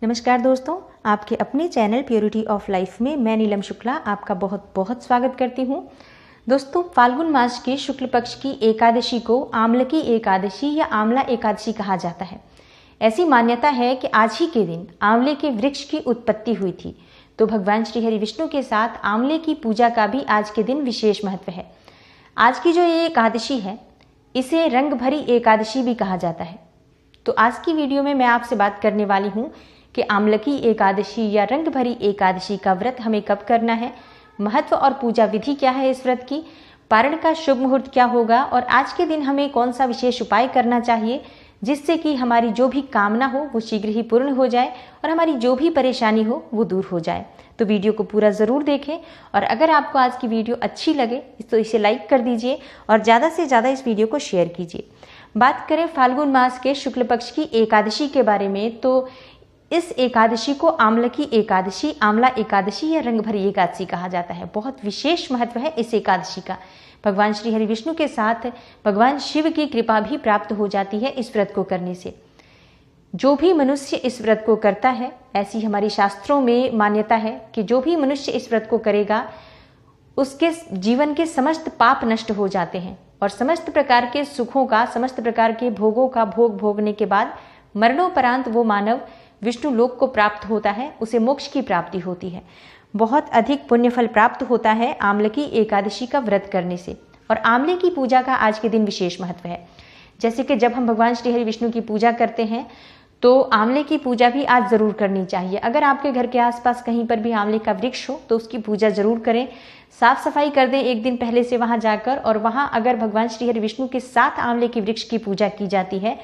नमस्कार दोस्तों, आपके अपने चैनल प्योरिटी ऑफ लाइफ में मैं नीलम शुक्ला आपका बहुत बहुत स्वागत करती हूँ। दोस्तों, फाल्गुन मास के शुक्ल पक्ष की एकादशी को आम्लकी एकादशी या आंवला एकादशी कहा जाता है। ऐसी मान्यता है कि आज ही के दिन आंवले के वृक्ष की उत्पत्ति हुई थी, तो भगवान श्री हरि विष्णु के साथ आंवले की पूजा का भी आज के दिन विशेष महत्व है। आज की जो ये एकादशी है, इसे रंग भरी एकादशी भी कहा जाता है। तो आज की वीडियो में मैं आपसे बात करने वाली हूँ कि आम्लकी एकादशी या रंग भरी एकादशी का व्रत हमें कब करना है, महत्व और पूजा विधि क्या है इस व्रत की, पारण का शुभ मुहूर्त क्या होगा और आज के दिन हमें कौन सा विशेष उपाय करना चाहिए जिससे कि हमारी जो भी कामना हो वो शीघ्र ही पूर्ण हो जाए और हमारी जो भी परेशानी हो वो दूर हो जाए। तो वीडियो को पूरा ज़रूर देखें और अगर आपको आज की वीडियो अच्छी लगे तो इसे लाइक कर दीजिए और ज़्यादा से ज़्यादा इस वीडियो को शेयर कीजिए। बात करें फाल्गुन मास के शुक्ल पक्ष की एकादशी के बारे में, तो इस एकादशी को आम्लकी एकादशी, आंवला एकादशी या रंग भरी एकादशी कहा जाता है। बहुत विशेष महत्व है इस एकादशी का। भगवान श्री हरि विष्णु के साथ भगवान शिव की कृपा भी प्राप्त हो जाती है इस व्रत को करने से। जो भी मनुष्य इस व्रत को करता है, ऐसी हमारी शास्त्रों में मान्यता है कि जो भी मनुष्य इस व्रत को करेगा उसके जीवन के समस्त पाप नष्ट हो जाते हैं और समस्त प्रकार के सुखों का, समस्त प्रकार के भोगों का भोग भोगने के बाद मरणोपरांत वो मानव विष्णु लोक को प्राप्त होता है, उसे मोक्ष की प्राप्ति होती है। बहुत अधिक पुण्य फल प्राप्त होता है आम्लकी एकादशी का व्रत करने से। और आंवले की पूजा का आज के दिन विशेष महत्व है। जैसे कि जब हम भगवान श्री हरि विष्णु की पूजा करते हैं तो आंवले की पूजा भी आज ज़रूर करनी चाहिए। अगर आपके घर के आसपास कहीं पर भी आंवले का वृक्ष हो तो उसकी पूजा ज़रूर करें। साफ सफाई कर दें एक दिन पहले से वहाँ जाकर, और वहाँ अगर भगवान श्री हरि विष्णु के साथ आंवले के वृक्ष की पूजा की जाती है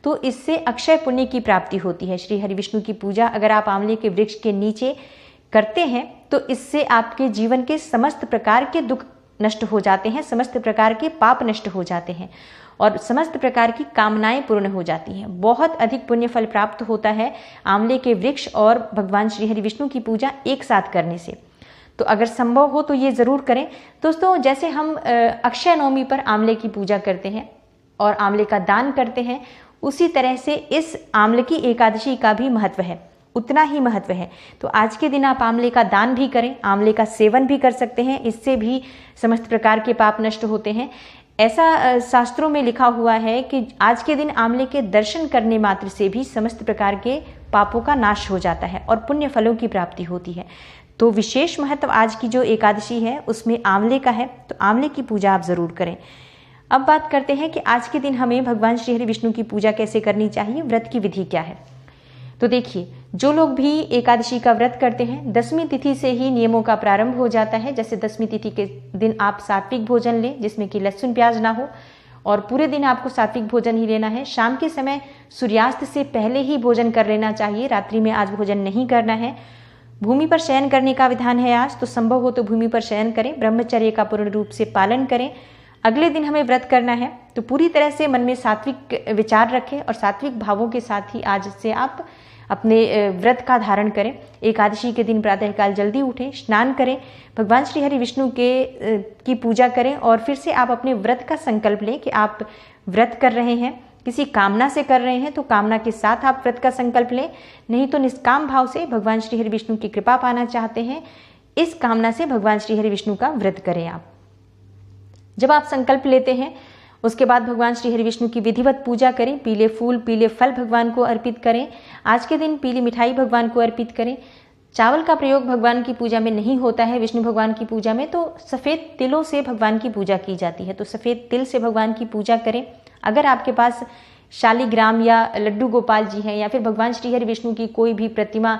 तो इससे अक्षय पुण्य की प्राप्ति होती है। श्री हरि विष्णु की पूजा अगर आप आंवले के वृक्ष के नीचे करते हैं तो इससे आपके जीवन के समस्त प्रकार के दुख नष्ट हो जाते हैं, समस्त प्रकार के पाप नष्ट हो जाते हैं और समस्त प्रकार की कामनाएं पूर्ण हो जाती हैं। बहुत अधिक पुण्य फल प्राप्त होता है आंवले के वृक्ष और भगवान श्री हरि विष्णु की पूजा एक साथ करने से। तो अगर संभव हो तो ये ज़रूर करें। दोस्तों, जैसे हम अक्षय नवमी पर आंवले की पूजा करते हैं और आंवले का दान करते हैं, उसी तरह से इस आम्लकी एकादशी का भी महत्व है, उतना ही महत्व है। तो आज के दिन आप आंवले का दान भी करें, आंवले का सेवन भी कर सकते हैं, इससे भी समस्त प्रकार के पाप नष्ट होते हैं। ऐसा शास्त्रों में लिखा हुआ है कि आज के दिन आंवले के दर्शन करने मात्र से भी समस्त प्रकार के पापों का नाश हो जाता है और पुण्य फलों की प्राप्ति होती है। तो विशेष महत्व आज की जो एकादशी है उसमें आंवले का है, तो आंवले की पूजा आप ज़रूर करें। अब बात करते हैं कि आज के दिन हमें भगवान श्री हरि विष्णु की पूजा कैसे करनी चाहिए, व्रत की विधि क्या है। तो देखिए, जो लोग भी एकादशी का व्रत करते हैं, 10वीं तिथि से ही नियमों का प्रारंभ हो जाता है। जैसे 10वीं तिथि के दिन आप सात्विक भोजन लें जिसमें कि लहसुन प्याज ना हो, और पूरे दिन आपको सात्विक भोजन ही लेना है। शाम के समय सूर्यास्त से पहले ही भोजन कर लेना चाहिए, रात्रि में आज भोजन नहीं करना है। भूमि पर शयन करने का विधान है आज, तो संभव हो तो भूमि पर शयन करें, ब्रह्मचर्य का पूर्ण रूप से पालन करें। अगले दिन हमें व्रत करना है तो पूरी तरह से मन में सात्विक विचार रखें और सात्विक भावों के साथ ही आज से आप अपने व्रत का धारण करें। एकादशी के दिन प्रातःकाल जल्दी उठें, स्नान करें, भगवान श्री हरि विष्णु की पूजा करें और फिर से आप अपने व्रत का संकल्प लें कि आप व्रत कर रहे हैं, किसी कामना से कर रहे हैं तो कामना के साथ आप व्रत का संकल्प लें, नहीं तो निष्काम भाव से भगवान श्री हरि विष्णु की कृपा पाना चाहते हैं, इस कामना से भगवान श्री हरि विष्णु का व्रत करें आप। जब आप संकल्प लेते हैं उसके बाद भगवान श्री हरि विष्णु की विधिवत पूजा करें, पीले फूल पीले फल भगवान को अर्पित करें। आज के दिन पीली मिठाई भगवान को अर्पित करें। चावल का प्रयोग भगवान की पूजा में नहीं होता है, विष्णु भगवान की पूजा में तो सफ़ेद तिलों से भगवान की पूजा की जाती है, तो सफ़ेद तिल से भगवान की पूजा करें। अगर आपके पास शालिग्राम या लड्डू गोपाल जी हैं या फिर भगवान श्री हरि विष्णु की कोई भी प्रतिमा,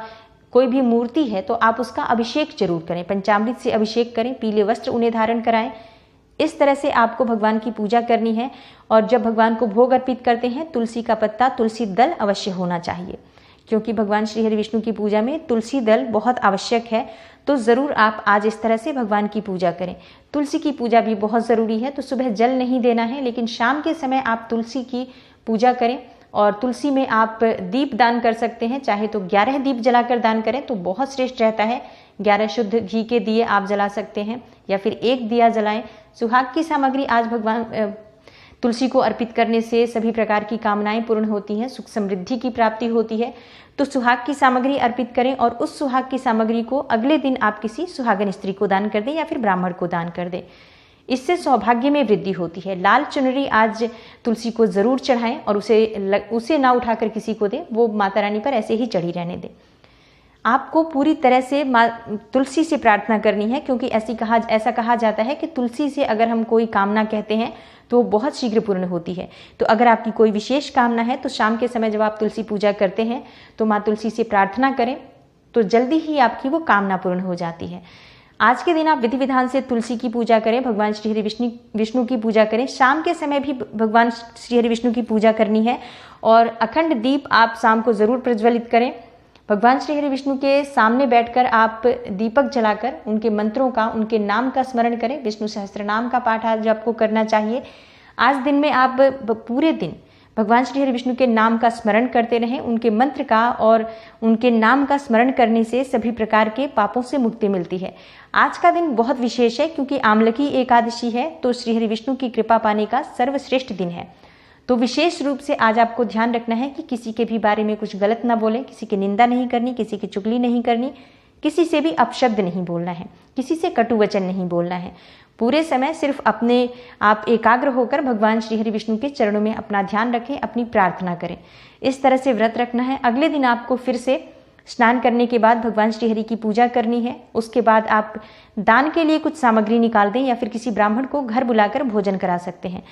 कोई भी मूर्ति है तो आप उसका अभिषेक जरूर करें, पंचामृत से अभिषेक करें, पीले वस्त्र उन्हें धारण कराएं। इस तरह से आपको भगवान की पूजा करनी है। और जब भगवान को भोग अर्पित करते हैं, तुलसी का पत्ता, तुलसी दल अवश्य होना चाहिए, क्योंकि भगवान श्री हरि विष्णु की पूजा में तुलसी दल बहुत आवश्यक है। तो ज़रूर आप आज इस तरह से भगवान की पूजा करें। तुलसी की पूजा भी बहुत ज़रूरी है, तो सुबह जल नहीं देना है, लेकिन शाम के समय आप तुलसी की पूजा करें। और तुलसी में आप दीप दान कर सकते हैं, चाहे तो 11 दीप जलाकर दान करें तो बहुत श्रेष्ठ रहता है। 11 शुद्ध घी के दिए आप जला सकते हैं या फिर एक दिया जलाएं। सुहाग की सामग्री आज भगवान तुलसी को अर्पित करने से सभी प्रकार की कामनाएं पूर्ण होती हैं, सुख समृद्धि की प्राप्ति होती है। तो सुहाग की सामग्री अर्पित करें और उस सुहाग की सामग्री को अगले दिन आप किसी सुहागन स्त्री को दान कर दें या फिर ब्राह्मण को दान कर दें। इससे सौभाग्य में वृद्धि होती है। लाल चुनरी आज तुलसी को जरूर चढ़ाएं और उसे ना उठाकर किसी को दें, वो माता रानी पर ऐसे ही चढ़ी रहने दें। आपको पूरी तरह से तुलसी से प्रार्थना करनी है, क्योंकि ऐसा कहा जाता है कि तुलसी से अगर हम कोई कामना कहते हैं तो बहुत शीघ्र पूर्ण होती है। तो अगर आपकी कोई विशेष कामना है तो शाम के समय जब आप तुलसी पूजा करते हैं तो माँ तुलसी से प्रार्थना करें, तो जल्दी ही आपकी वो कामना पूर्ण हो जाती है। आज के दिन आप विधि विधान से तुलसी की पूजा करें, भगवान श्री हरि विष्णु की पूजा करें। शाम के समय भी भगवान श्री हरि विष्णु की पूजा करनी है और अखंड दीप आप शाम को जरूर प्रज्वलित करें। भगवान श्री हरि विष्णु के सामने बैठकर आप दीपक जलाकर उनके मंत्रों का, उनके नाम का स्मरण करें। विष्णु सहस्त्र नाम का पाठ आज आपको करना चाहिए। आज दिन में आप पूरे दिन भगवान श्री हरि विष्णु के नाम का स्मरण करते रहें। उनके मंत्र का और उनके नाम का स्मरण करने से सभी प्रकार के पापों से मुक्ति मिलती है। आज का दिन बहुत विशेष है क्योंकि आमलकी एकादशी है, तो श्री हरि विष्णु की कृपा पाने का सर्वश्रेष्ठ दिन है। तो विशेष रूप से आज आपको ध्यान रखना है कि किसी के भी बारे में कुछ गलत ना बोलें, किसी की निंदा नहीं करनी, किसी की चुगली नहीं करनी, किसी से भी अपशब्द नहीं बोलना है, किसी से कटु वचन नहीं बोलना है। पूरे समय सिर्फ अपने आप एकाग्र होकर भगवान श्री हरि विष्णु के चरणों में अपना ध्यान रखें, अपनी प्रार्थना करें। इस तरह से व्रत रखना है। अगले दिन आपको फिर से स्नान करने के बाद भगवान श्री हरि की पूजा करनी है। उसके बाद आप दान के लिए कुछ सामग्री निकाल दें या फिर किसी ब्राह्मण को घर बुलाकर भोजन करा सकते हैं।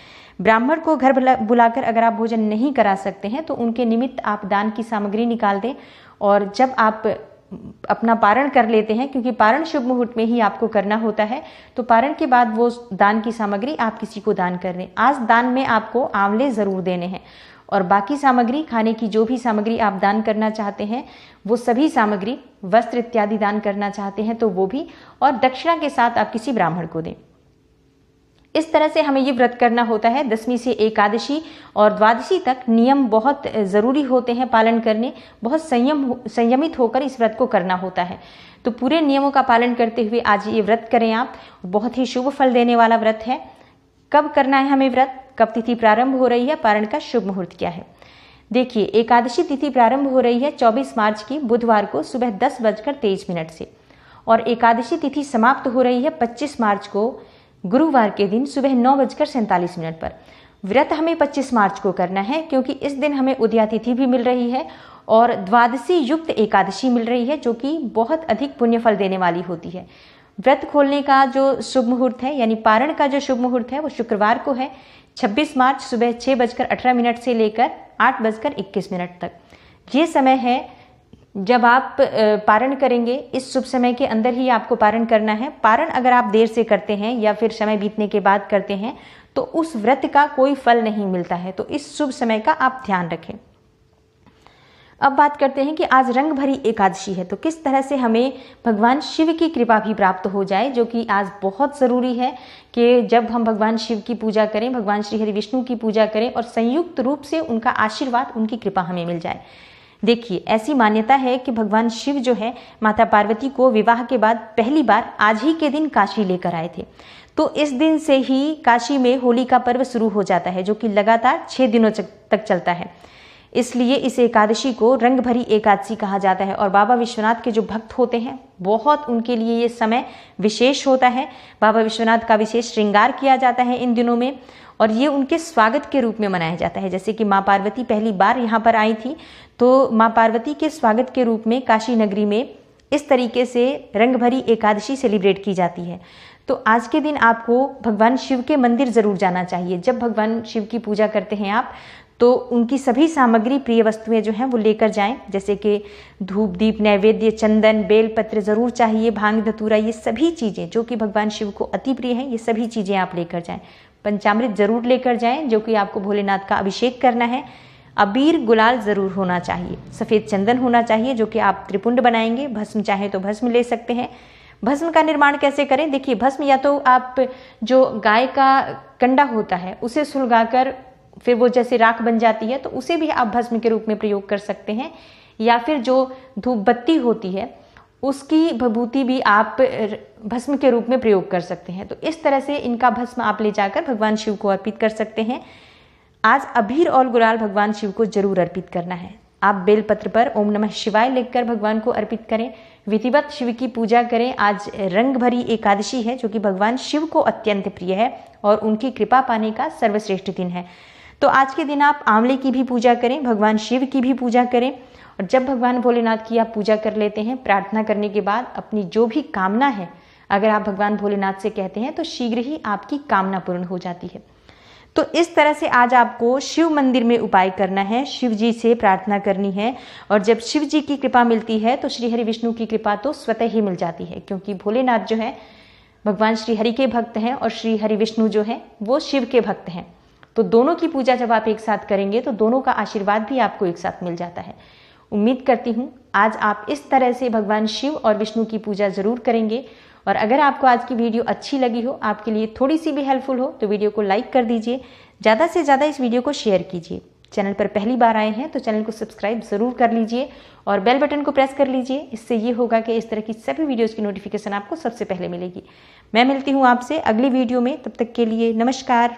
ब्राह्मण को घर बुलाकर अगर आप भोजन नहीं करा सकते हैं तो उनके निमित्त आप दान की सामग्री निकाल दें। और जब आप अपना पारण कर लेते हैं, क्योंकि पारण शुभ मुहूर्त में ही आपको करना होता है, तो पारण के बाद वो दान की सामग्री आप किसी को दान कर दें। आज दान में आपको आंवले जरूर देने हैं और बाकी सामग्री, खाने की जो भी सामग्री आप दान करना चाहते हैं वो सभी सामग्री, वस्त्र इत्यादि दान करना चाहते हैं तो वो भी, और दक्षिणा के साथ आप किसी ब्राह्मण को दें। इस तरह से हमें ये व्रत करना होता है। 10वीं से एकादशी और द्वादशी तक नियम बहुत ज़रूरी होते हैं पालन करने। बहुत संयमित होकर इस व्रत को करना होता है। तो पूरे नियमों का पालन करते हुए आज ये व्रत करें आप। बहुत ही शुभ फल देने वाला व्रत है। कब करना है हमें व्रत, कब तिथि प्रारंभ हो रही है, पारण का शुभ मुहूर्त क्या है? देखिए, एकादशी तिथि प्रारंभ हो रही है 24 मार्च की बुधवार को सुबह 10:23 से, और एकादशी तिथि समाप्त हो रही है 25 मार्च को गुरुवार के दिन सुबह 9:47 पर। व्रत हमें 25 मार्च को करना है क्योंकि इस दिन हमें उदया तिथि भी मिल रही है और द्वादशी युक्त एकादशी मिल रही है, जो कि बहुत अधिक पुण्य फल देने वाली होती है। व्रत खोलने का जो शुभ मुहूर्त है, यानी पारण का जो शुभ मुहूर्त है, वो शुक्रवार को है 26 मार्च सुबह 6:18 से लेकर 8:21 तक। ये समय है जब आप पारण करेंगे। इस शुभ समय के अंदर ही आपको पारण करना है। पारण अगर आप देर से करते हैं या फिर समय बीतने के बाद करते हैं तो उस व्रत का कोई फल नहीं मिलता है। तो इस शुभ समय का आप ध्यान रखें। अब बात करते हैं कि आज रंग भरी एकादशी है, तो किस तरह से हमें भगवान शिव की कृपा भी प्राप्त हो जाए, जो कि आज बहुत ज़रूरी है कि जब हम भगवान शिव की पूजा करें, भगवान श्री हरि विष्णु की पूजा करें और संयुक्त रूप से उनका आशीर्वाद, उनकी कृपा हमें मिल जाए। देखिए, ऐसी मान्यता है कि भगवान शिव जो है माता पार्वती को विवाह के बाद पहली बार आज ही के दिन काशी लेकर आए थे। तो इस दिन से ही काशी में होली का पर्व शुरू हो जाता है, जो कि लगातार 6 दिनों तक चलता है। इसलिए इस एकादशी को रंग भरी एकादशी कहा जाता है। और बाबा विश्वनाथ के जो भक्त होते हैं, बहुत उनके लिए ये समय विशेष होता है। बाबा विश्वनाथ का विशेष श्रृंगार किया जाता है इन दिनों में और ये उनके स्वागत के रूप में मनाया जाता है। जैसे कि माँ पार्वती पहली बार यहाँ पर आई थी, तो माँ पार्वती के स्वागत के रूप में काशी नगरी में इस तरीके से रंग भरी एकादशी सेलिब्रेट की जाती है। तो आज के दिन आपको भगवान शिव के मंदिर जरूर जाना चाहिए। जब भगवान शिव की पूजा करते हैं आप, तो उनकी सभी सामग्री, प्रिय वस्तुएं जो हैं वो लेकर जाएं। जैसे कि धूप, दीप, नैवेद्य, चंदन, बेलपत्र जरूर चाहिए, भांग धतूरा, ये सभी चीज़ें जो कि भगवान शिव को अति प्रिय हैं, ये सभी चीज़ें आप लेकर जाएं। पंचामृत जरूर लेकर जाएं, जो कि आपको भोलेनाथ का अभिषेक करना है। अबीर गुलाल जरूर होना चाहिए, सफ़ेद चंदन होना चाहिए, जो कि आप त्रिपुंड बनाएंगे। भस्म चाहे तो भस्म ले सकते हैं। भस्म का निर्माण कैसे करें? देखिए, भस्म या तो आप जो गाय का कंडा होता है उसे सुलगाकर फिर वो जैसे राख बन जाती है, तो उसे भी आप भस्म के रूप में प्रयोग कर सकते हैं। या फिर जो धूप बत्ती होती है उसकी विभूति भी आप भस्म के रूप में प्रयोग कर सकते हैं। तो इस तरह से इनका भस्म आप ले जाकर भगवान शिव को अर्पित कर सकते हैं। आज अबीर और गुलाल भगवान शिव को जरूर अर्पित करना है। आप बेलपत्र पर ओम नमः शिवाय लिखकर भगवान को अर्पित करें, विधिवत शिव की पूजा करें। आज रंग भरी एकादशी है जो कि भगवान शिव को अत्यंत प्रिय है और उनकी कृपा पाने का सर्वश्रेष्ठ दिन है। तो आज के दिन आप आंवले की भी पूजा करें, भगवान शिव की भी पूजा करें। और जब भगवान भोलेनाथ की आप पूजा कर लेते हैं, प्रार्थना करने के बाद अपनी जो भी कामना है अगर आप भगवान भोलेनाथ से कहते हैं तो शीघ्र ही आपकी कामना पूर्ण हो जाती है। तो इस तरह से आज आपको शिव मंदिर में उपाय करना है, शिव जी से प्रार्थना करनी है। और जब शिव जी की कृपा मिलती है तो श्री हरि विष्णु की कृपा तो स्वतः ही मिल जाती है, क्योंकि भोलेनाथ जो है भगवान श्री हरि के भक्त हैं और श्री हरि विष्णु जो है वो शिव के भक्त हैं। तो दोनों की पूजा जब आप एक साथ करेंगे तो दोनों का आशीर्वाद भी आपको एक साथ मिल जाता है। उम्मीद करती हूँ आज आप इस तरह से भगवान शिव और विष्णु की पूजा जरूर करेंगे। और अगर आपको आज की वीडियो अच्छी लगी हो, आपके लिए थोड़ी सी भी हेल्पफुल हो, तो वीडियो को लाइक कर दीजिए, ज़्यादा से ज़्यादा इस वीडियो को शेयर कीजिए। चैनल पर पहली बार आए हैं तो चैनल को सब्सक्राइब ज़रूर कर लीजिए और बेल बटन को प्रेस कर लीजिए। इससे ये होगा कि इस तरह की सभी वीडियोज़ की नोटिफिकेशन आपको सबसे पहले मिलेगी। मैं मिलती हूँ आपसे अगली वीडियो में, तब तक के लिए नमस्कार।